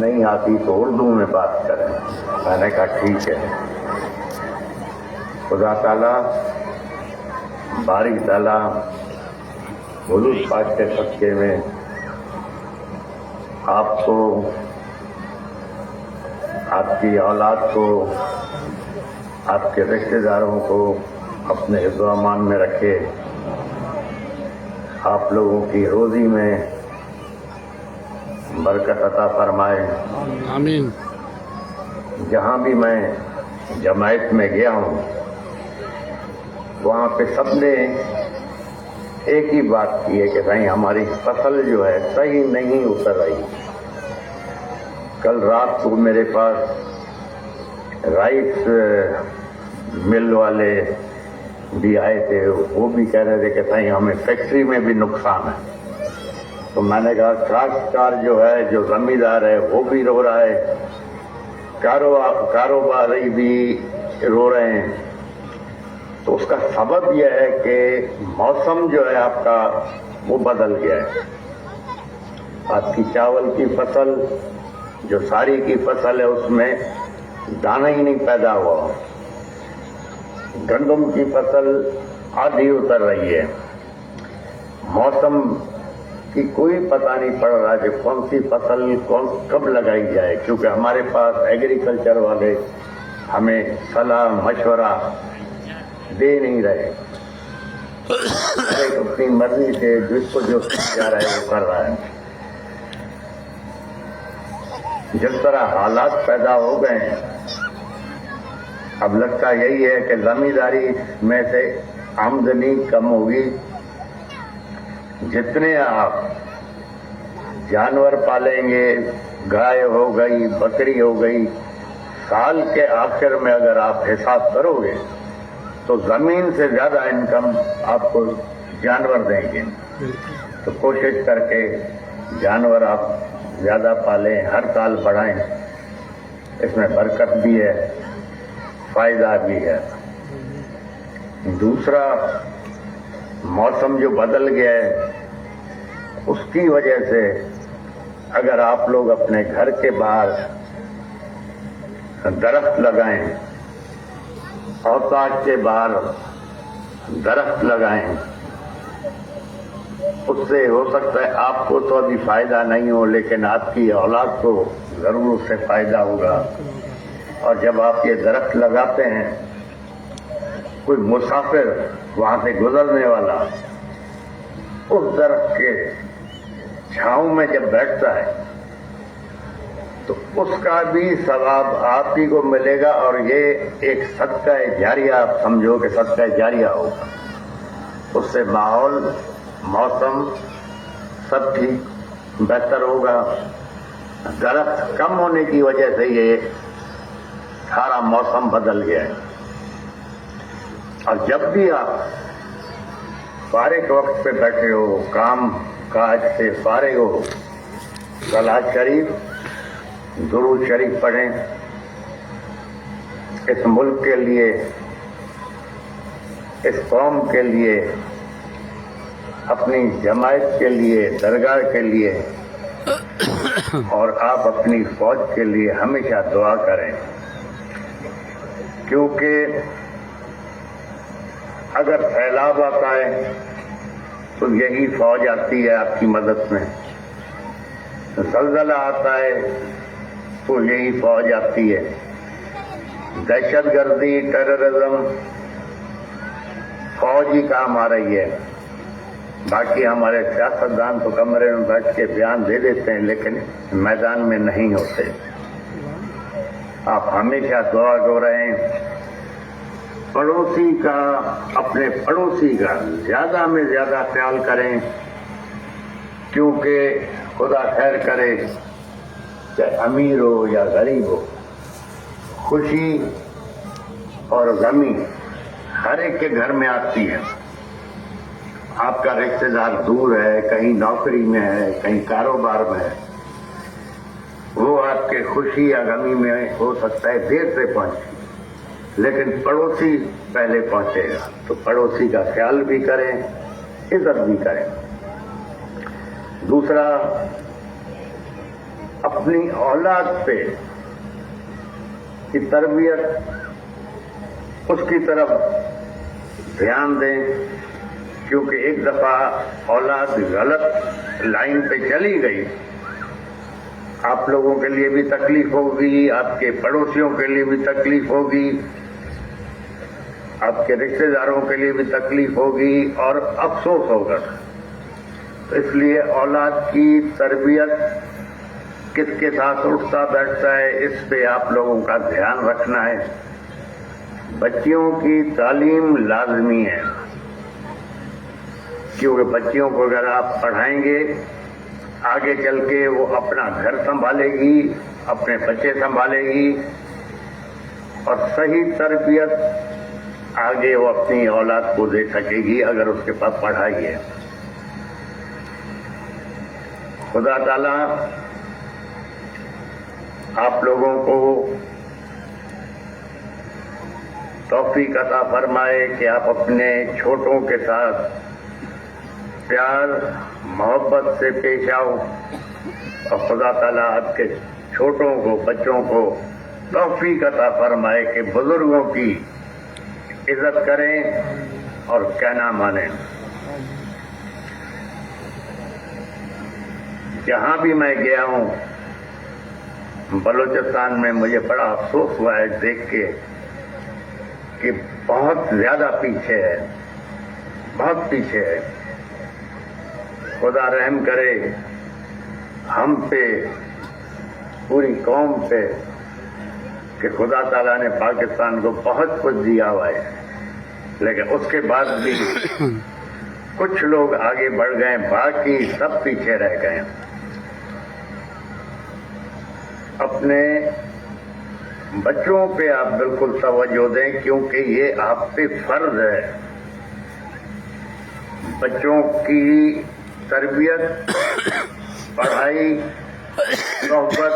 نہیں آتی تو اردو میں بات کریں. میں نے کہا ٹھیک ہے. خدا تعالیٰ باری تعالیٰ حضور پاک کے صدقے میں آپ کو، آپ کی اولاد کو، آپ کے رشتہ داروں کو اپنے حفظ و امان میں رکھے. آپ لوگوں کی روزی میں برکت عطا فرمائے. آمین. جہاں بھی میں جماعت میں گیا ہوں وہاں پہ سب نے ایک ہی بات کی ہے کہ بھائی ہماری فصل جو ہے صحیح نہیں اتر رہی. کل رات کو میرے پاس رائس مل والے بھی آئے تھے. وہ بھی کہہ رہے تھے کہ بھائی ہمیں فیکٹری میں بھی نقصان ہے. تو میں نے کہا کاشتکار جو ہے، جو زمیندار ہے، وہ بھی رو رہا ہے، کاروباری بھی رو رہے ہیں. تو اس کا سبب یہ ہے کہ موسم جو ہے آپ کا وہ بدل گیا ہے. آپ کی چاول کی فصل جو ساری کی فصل ہے اس میں دانہ ہی نہیں پیدا ہوا. گندم کی فصل آدھی اتر رہی ہے. موسم کی کوئی پتہ نہیں پڑ رہا کہ کون سی فصل کب لگائی جائے، کیونکہ ہمارے پاس ایگریکلچر والے ہمیں صلاح مشورہ دے نہیں رہے. ایک اپنی مرضی سے جس کو جو جا رہا ہے وہ کر رہا ہے. جس طرح حالات پیدا ہو گئے ہیں اب لگتا یہی ہے کہ زمینداری میں سے آمدنی کم ہوگی. جتنے آپ جانور پالیں گے، گائے ہو گئی، بکری ہو گئی، سال کے آخر میں اگر آپ حساب کرو گے تو زمین سے زیادہ انکم آپ کو جانور دیں گے. تو کوشش کر کے جانور آپ زیادہ پالیں، ہر سال بڑھائیں. اس میں برکت بھی ہے، فائدہ بھی ہے. دوسرا، موسم جو بدل گیا ہے اس کی وجہ سے اگر آپ لوگ اپنے گھر کے باہر درخت لگائیں، اوتاق کے باہر درخت لگائیں، اس سے ہو سکتا ہے آپ کو تو ابھی فائدہ نہیں ہو لیکن آپ کی اولاد کو ضرور اس سے فائدہ ہوگا. اور جب آپ یہ درخت لگاتے ہیں، کوئی مسافر وہاں سے گزرنے والا اس درخت کے چھاؤں میں جب بیٹھتا ہے تو اس کا بھی ثواب آپ ہی کو ملے گا. اور یہ ایک صدقہ جاریہ آپ سمجھو کہ صدقہ جاریہ ہوگا. اس سے ماحول، موسم سب ٹھیک بہتر ہوگا. درخت کم ہونے کی وجہ سے یہ سارا موسم بدل گیا ہے. اور جب بھی آپ فارغ وقت پہ بیٹھے ہو، کام کاج سے فارغ ہو، صلاۃ شریف، درود شریف پڑھیں. اس ملک کے لیے، اس قوم کے لیے، اپنی جماعت کے لیے، درگاہ کے لیے اور آپ اپنی فوج کے لیے ہمیشہ دعا کریں. کیونکہ اگر سیلاب آتا ہے تو یہی فوج آتی ہے آپ کی مدد میں. زلزلہ آتا ہے تو یہی فوج آتی ہے. دہشت گردی، ٹیررزم، فوج ہی کام آ رہی ہے. باقی ہمارے سیاستدان تو کمرے میں بیٹھ کے بیان دے دیتے ہیں لیکن میدان میں نہیں ہوتے. آپ ہمیشہ دعا گو رہیں. پڑوسی کا، اپنے پڑوسی کا زیادہ میں زیادہ خیال کریں، کیونکہ خدا خیر کرے چاہے امیر ہو یا غریب ہو، خوشی اور غمی ہر ایک کے گھر میں آتی ہے. آپ کا رشتہ دار دور ہے، کہیں نوکری میں ہے، کہیں کاروبار میں ہے، وہ آپ کے خوشی یا غمی میں ہو سکتا ہے دیر سے پہنچے لیکن پڑوسی پہلے پہنچے گا. تو پڑوسی کا خیال بھی کریں، عزت بھی کریں. دوسرا، اپنی اولاد پہ کی تربیت اس کی طرف دھیان دیں، کیونکہ ایک دفعہ اولاد غلط لائن پہ چلی گئی، آپ لوگوں کے لیے بھی تکلیف ہوگی، آپ کے پڑوسیوں کے لیے بھی تکلیف ہوگی، آپ کے رشتہ داروں کے لیے بھی تکلیف ہوگی اور افسوس ہوگا۔ تو اس لیے اولاد کی تربیت کس کے ساتھ اٹھتا بیٹھتا ہے، اس پہ آپ لوگوں کا دھیان رکھنا ہے۔ بچیوں کی تعلیم لازمی ہے، کیونکہ بچیوں کو اگر آپ پڑھائیں گے آگے چل کے وہ اپنا گھر سنبھالے گی، اپنے بچے سنبھالے گی، اور صحیح تربیت آگے وہ اپنی اولاد کو دے سکے گی اگر اس کے پاس پڑھائی ہے۔ خدا تعالیٰ آپ لوگوں کو توفیق عطا فرمائے کہ آپ اپنے چھوٹوں کے ساتھ پیار محبت سے پیش آؤ، اور خدا تعالیٰ آپ کے چھوٹوں کو، بچوں کو توفیق عطا فرمائے کہ بزرگوں کی عزت کریں اور کہنا مانیں۔ جہاں بھی میں گیا ہوں بلوچستان میں، مجھے بڑا افسوس ہوا ہے دیکھ کے کہ بہت زیادہ پیچھے ہے، بہت پیچھے ہے۔ خدا رحم کرے ہم پہ، پوری قوم پہ، کہ خدا تعالیٰ نے پاکستان کو بہت کچھ دیا ہوا ہے، لیکن اس کے بعد بھی کچھ لوگ آگے بڑھ گئے، باقی سب پیچھے رہ گئے۔ اپنے بچوں پہ آپ بالکل توجہ دیں، کیونکہ یہ آپ پہ فرض ہے۔ بچوں کی تربیت، پڑھائی، صحبت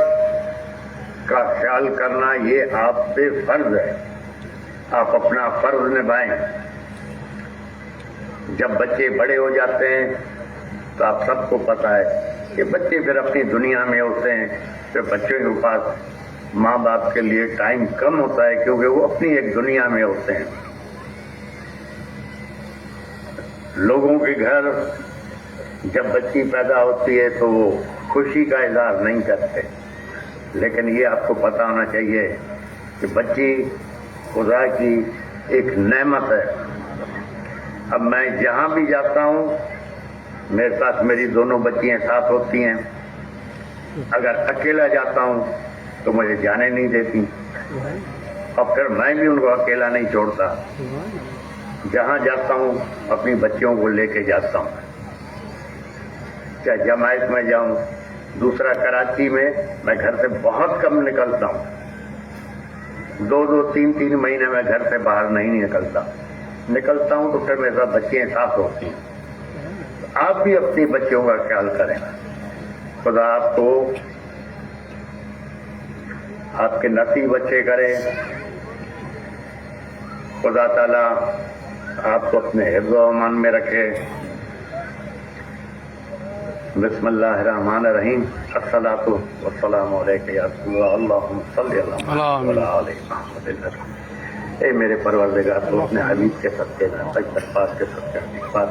کا خیال کرنا یہ آپ پہ فرض ہے، آپ اپنا فرض نبھائیں۔ جب بچے بڑے ہو جاتے ہیں تو آپ سب کو پتا ہے کہ بچے پھر اپنی دنیا میں ہوتے ہیں، پھر بچوں کے پاس ماں باپ کے لیے ٹائم کم ہوتا ہے، کیونکہ وہ اپنی ایک دنیا میں ہوتے ہیں۔ لوگوں کے گھر جب بچی پیدا ہوتی ہے تو وہ خوشی کا اظہار نہیں کرتے، لیکن یہ آپ کو پتا ہونا چاہیے کہ بچی خدا کی ایک نعمت ہے۔ اب میں جہاں بھی جاتا ہوں میرے ساتھ میری دونوں بچیاں ساتھ ہوتی ہیں، اگر اکیلا جاتا ہوں تو مجھے جانے نہیں دیتی، اور پھر میں بھی ان کو اکیلا نہیں چھوڑتا، جہاں جاتا ہوں اپنی بچیوں کو لے کے جاتا ہوں، چاہے جماعت میں جاؤں۔ دوسرا کراچی میں میں گھر سے بہت کم نکلتا ہوں، 2 3 مہینے میں گھر سے باہر نہیں نکلتا ہوں تو پھر میرے ساتھ بچیاں ساتھ ہوتی ہیں۔ آپ بھی اپنی بچیوں کا خیال کریں، خدا آپ کو آپ کے نصیب اچھے کرے، خدا تعالیٰ آپ کو اپنے حفظ و امان میں رکھے۔ بسم اللہ الرحمن الرحیم، الصلاۃ والسلام علیک یا رسول اللہ، اللہم صلی اللہ علیہ وسلم۔ اے میرے پروردگار، تو اپنے حبیب کے صدقے میں، پاک کے صدقے میں، پاک